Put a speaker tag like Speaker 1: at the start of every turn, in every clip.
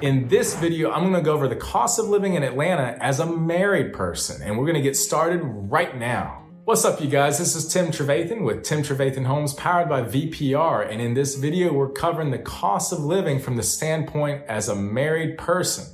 Speaker 1: In this video, I'm gonna go over the cost of living in Atlanta as a married person, and we're gonna get started right now. What's up, you guys? This is Tim Trevathan with Tim Trevathan Homes, powered by VPR, and in this video, we're covering the cost of living from the standpoint as a married person.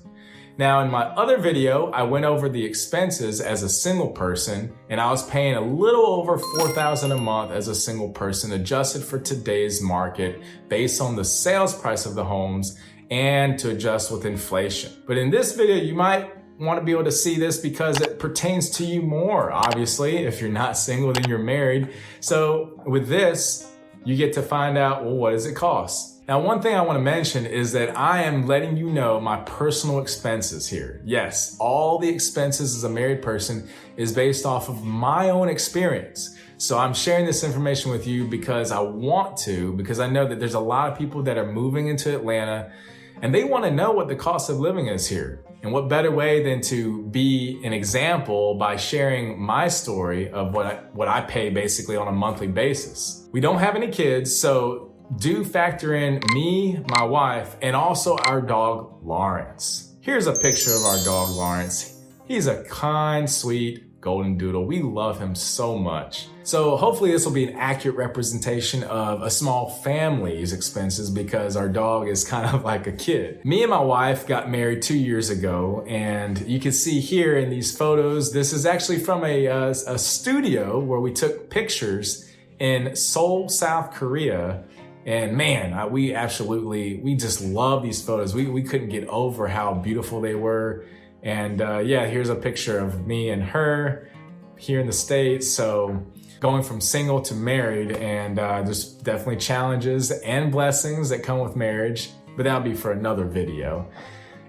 Speaker 1: Now, in my other video, I went over the expenses as a single person, and I was paying a little over $4,000 a month as a single person, adjusted for today's market based on the sales price of the homes and to adjust with inflation. But in this video, you might want to be able to see this because it pertains to you more. Obviously, if you're not single, then you're married. So with this, you get to find out, well, what does it cost? Now, one thing I want to mention is that I am letting you know my personal expenses here. Yes, all the expenses as a married person is based off of my own experience. So I'm sharing this information with you because I want to, because I know that there's a lot of people that are moving into Atlanta and they want to know what the cost of living is here. And what better way than to be an example by sharing my story of what I pay basically on a monthly basis. We don't have any kids, so do factor in me, my wife, and also our dog, Lawrence. Here's a picture of our dog, Lawrence. He's a kind, sweet golden doodle. We love him so much. So hopefully this will be an accurate representation of a small family's expenses because our dog is kind of like a kid. Me and my wife got married 2 years ago, and you can see here in these photos, this is actually from a studio where we took pictures in Seoul, South Korea. And man, we just love these photos. We couldn't get over how beautiful they were. And yeah, here's a picture of me and her here in the States. So going from single to married, and there's definitely challenges and blessings that come with marriage, but that'll be for another video.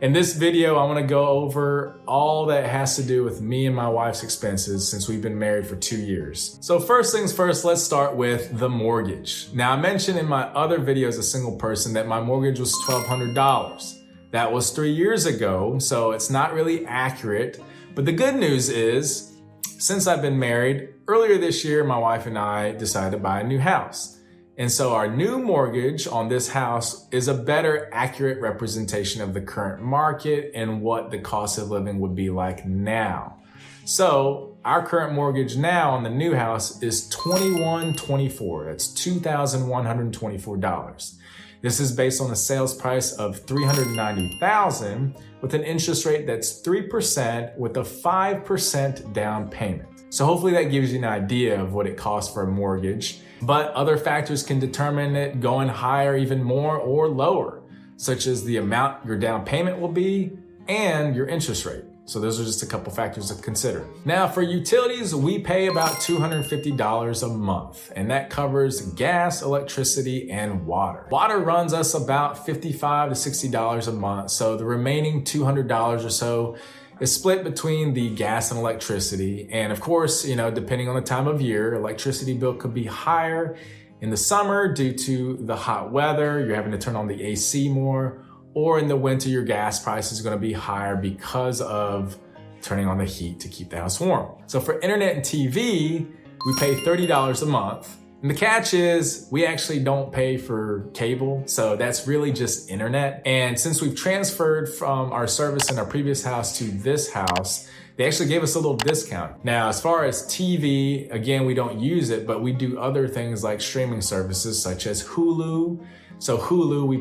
Speaker 1: In this video, I want to go over all that has to do with me and my wife's expenses since we've been married for 2 years. So first things first, let's start with the mortgage. Now, I mentioned in my other video as a single person that my mortgage was $1,200. That was 3 years ago, so it's not really accurate. But the good news is, since I've been married, earlier this year, my wife and I decided to buy a new house. And so our new mortgage on this house is a better accurate representation of the current market and what the cost of living would be like now. So our current mortgage now on the new house is $2,124. That's $2,124. This is based on a sales price of $390,000 with an interest rate that's 3% with a 5% down payment. So hopefully that gives you an idea of what it costs for a mortgage, but other factors can determine it going higher even more or lower, such as the amount your down payment will be and your interest rate. So those are just a couple factors to consider. Now for utilities, we pay about $250 a month, and that covers gas, electricity, and water. Water runs us about $55 to $60 a month, so the remaining $200 or so is split between the gas and electricity. And of course, depending on the time of year, electricity bill could be higher in the summer due to the hot weather. You're having to turn on the AC more. Or in the winter, your gas price is going to be higher because of turning on the heat to keep the house warm. So for internet and TV, we pay $30 a month. And the catch is we actually don't pay for cable. So that's really just internet. And since we've transferred from our service in our previous house to this house, they actually gave us a little discount. Now, as far as TV, again, we don't use it, but we do other things like streaming services such as Hulu. So Hulu, we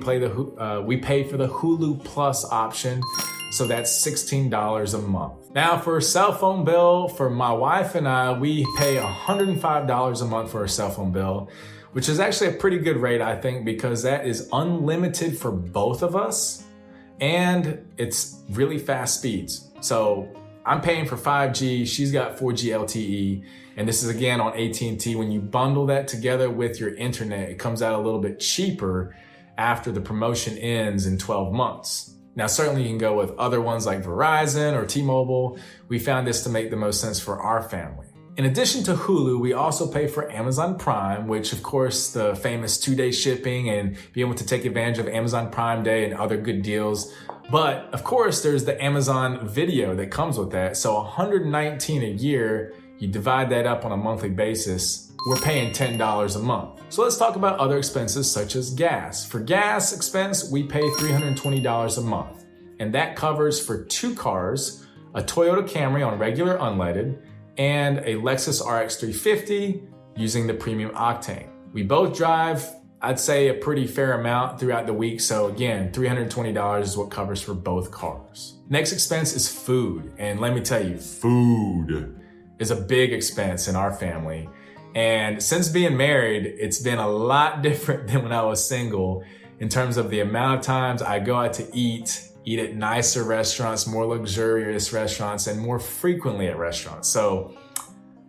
Speaker 1: pay for the Hulu Plus option. So that's $16 a month. Now for a cell phone bill, for my wife and I, we pay $105 a month for a cell phone bill, which is actually a pretty good rate, I think, because that is unlimited for both of us and it's really fast speeds. So I'm paying for 5G, she's got 4G LTE, and this is again on AT&T. When you bundle that together with your internet, it comes out a little bit cheaper after the promotion ends in 12 months. Now, certainly you can go with other ones like Verizon or T-Mobile. We found this to make the most sense for our family. In addition to Hulu, we also pay for Amazon Prime, which of course the famous 2-day shipping and being able to take advantage of Amazon Prime Day and other good deals. But of course there's the Amazon Video that comes with that. So $119 a year, you divide that up on a monthly basis, we're paying $10 a month. So let's talk about other expenses such as gas. For gas expense, we pay $320 a month. and that covers for 2 cars, a Toyota Camry on regular unleaded, and a Lexus RX 350 using the premium octane. We both drive, I'd say, a pretty fair amount throughout the week, so again, $320 is what covers for both cars. Next expense is food, and let me tell you, food is a big expense in our family. And since being married, it's been a lot different than when I was single in terms of the amount of times I go out to eat at nicer restaurants, more luxurious restaurants, and more frequently at restaurants. So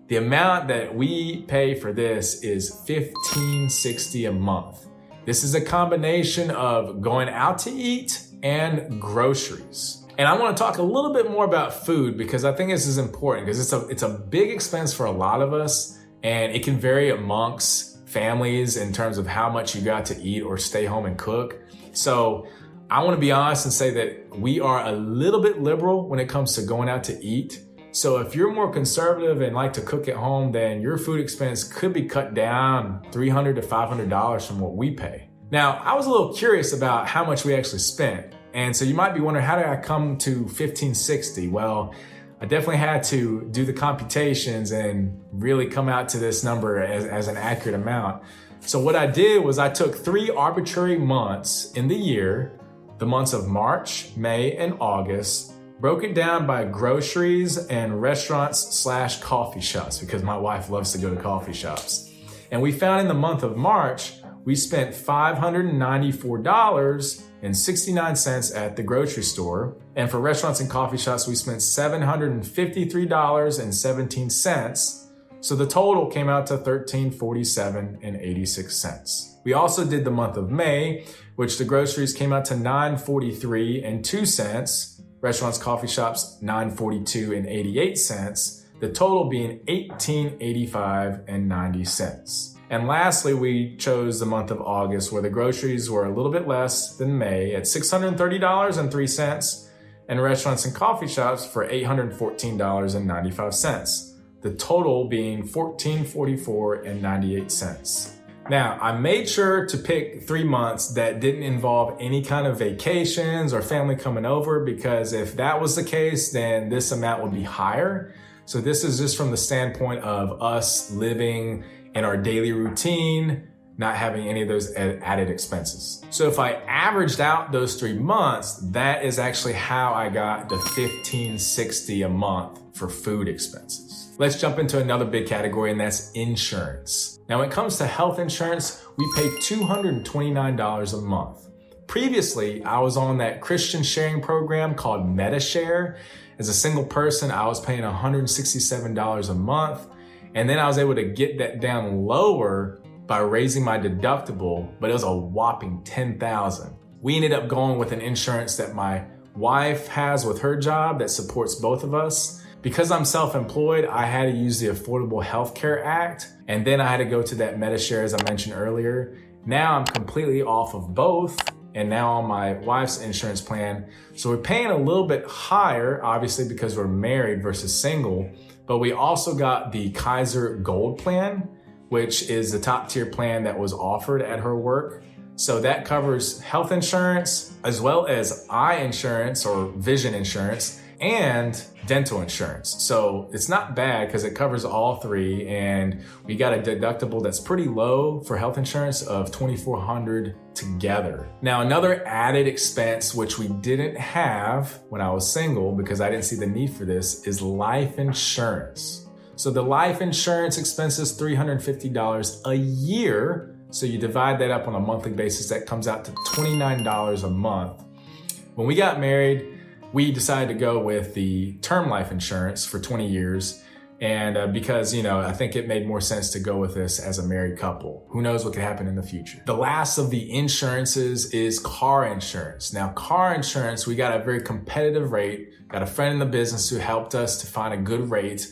Speaker 1: the amount that we pay for this is $15.60 a month. This is a combination of going out to eat and groceries. And I want to talk a little bit more about food because I think this is important because it's a big expense for a lot of us. And it can vary amongst families in terms of how much you got to eat or stay home and cook. So I want to be honest and say that we are a little bit liberal when it comes to going out to eat. So if you're more conservative and like to cook at home, then your food expense could be cut down $300 to $500 from what we pay. Now, I was a little curious about how much we actually spent. And so you might be wondering, how did I come to $15.60? Well, I definitely had to do the computations and really come out to this number as an accurate amount. So what I did was I took 3 arbitrary months in the year, the months of March, May, and August, broke it down by groceries and restaurants/coffee shops because my wife loves to go to coffee shops. And we found in the month of March, we spent $594.69 at the grocery store. And for restaurants and coffee shops, we spent $753.17. So the total came out to $1347.86. We also did the month of May, which the groceries came out to $943.02. Restaurants, coffee shops, $942.88. The total being $1885.90. And lastly, we chose the month of August where the groceries were a little bit less than May at $630.03 and restaurants and coffee shops for $814.95. The total being $1444.98. Now, I made sure to pick 3 months that didn't involve any kind of vacations or family coming over because if that was the case, then this amount would be higher. So this is just from the standpoint of us living in our daily routine, not having any of those added expenses. So if I averaged out those 3 months, that is actually how I got the $15.60 a month for food expenses. Let's jump into another big category, and that's insurance. Now, when it comes to health insurance, we pay $229 a month. Previously, I was on that Christian sharing program called MediShare. As a single person, I was paying $167 a month. And then I was able to get that down lower by raising my deductible, but it was a whopping $10,000. We ended up going with an insurance that my wife has with her job that supports both of us. Because I'm self-employed, I had to use the Affordable Health Care Act, and then I had to go to that MediShare as I mentioned earlier. Now I'm completely off of both, and now on my wife's insurance plan. So we're paying a little bit higher, obviously because we're married versus single, but we also got the Kaiser Gold plan, which is the top tier plan that was offered at her work. So that covers health insurance as well as eye insurance or vision insurance and dental insurance. So it's not bad because it covers all 3, and we got a deductible that's pretty low for health insurance of $2,400 together. Now, another added expense, which we didn't have when I was single because I didn't see the need for this, is life insurance. So the life insurance expense is $350 a year. So you divide that up on a monthly basis, that comes out to $29 a month. When we got married, we decided to go with the term life insurance for 20 years. And because, I think it made more sense to go with this as a married couple. Who knows what could happen in the future. The last of the insurances is car insurance. Now, car insurance, we got a very competitive rate. Got a friend in the business who helped us to find a good rate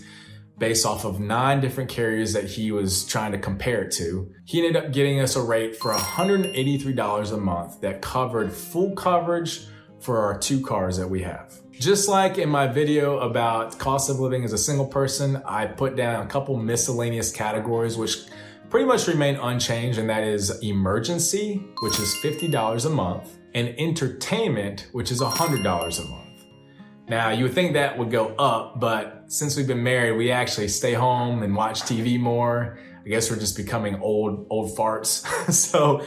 Speaker 1: based off of 9 different carriers that he was trying to compare it to. He ended up getting us a rate for $183 a month that covered full coverage for our 2 cars that we have. Just like in my video about cost of living as a single person, I put down a couple miscellaneous categories which pretty much remain unchanged, and that is emergency, which is $50 a month, and entertainment, which is $100 a month. Now, you would think that would go up, but since we've been married, we actually stay home and watch TV more. I guess we're just becoming old farts. So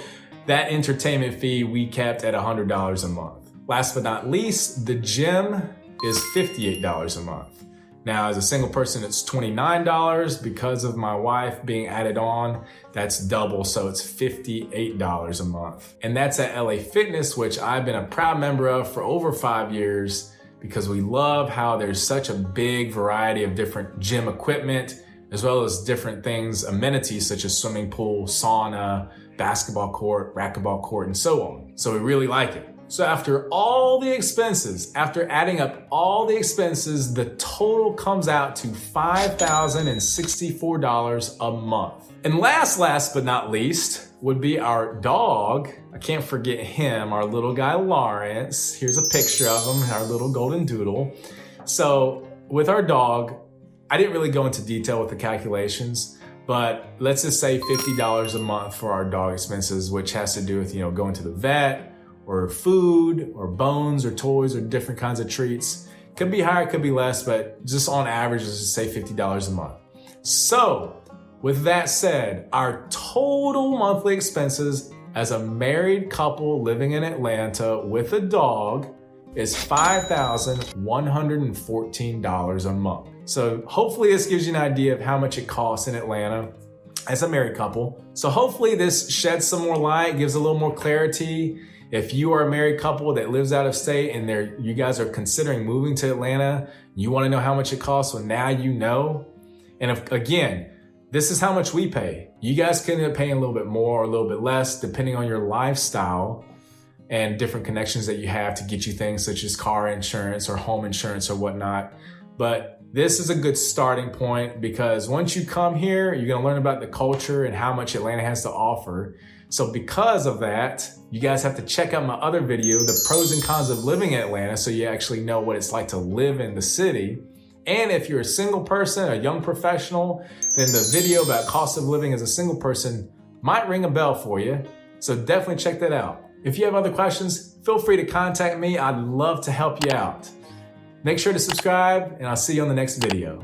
Speaker 1: that entertainment fee we kept at $100 a month. Last but not least, the gym is $58 a month. Now, as a single person, it's $29. Because of my wife being added on, that's double, so it's $58 a month. And that's at LA Fitness, which I've been a proud member of for over 5 years, because we love how there's such a big variety of different gym equipment, as well as different things, amenities such as swimming pool, sauna, basketball court, racquetball court, and so on. So we really like it. So after all the expenses, after adding up all the expenses, the total comes out to $5,064 a month. And last but not least would be our dog. I can't forget him, our little guy Lawrence. Here's a picture of him, our little golden doodle. So with our dog, I didn't really go into detail with the calculations, but let's just say $50 a month for our dog expenses, which has to do with, going to the vet, or food, or bones, or toys, or different kinds of treats. Could be higher, could be less, but just on average, let's just say $50 a month. So, with that said, our total monthly expenses as a married couple living in Atlanta with a dog is $5,114 a month. So hopefully this gives you an idea of how much it costs in Atlanta as a married couple. So hopefully this sheds some more light, gives a little more clarity. If you are a married couple that lives out of state and you guys are considering moving to Atlanta, you want to know how much it costs, well, now you know. And again, this is how much we pay. You guys can end up paying a little bit more or a little bit less depending on your lifestyle and different connections that you have to get you things such as car insurance or home insurance or whatnot. But this is a good starting point, because once you come here, you're gonna learn about the culture and how much Atlanta has to offer. So because of that, you guys have to check out my other video, the pros and cons of living in Atlanta, so you actually know what it's like to live in the city. And if you're a single person, a young professional, then the video about cost of living as a single person might ring a bell for you. So definitely check that out. If you have other questions, feel free to contact me. I'd love to help you out. Make sure to subscribe, and I'll see you on the next video.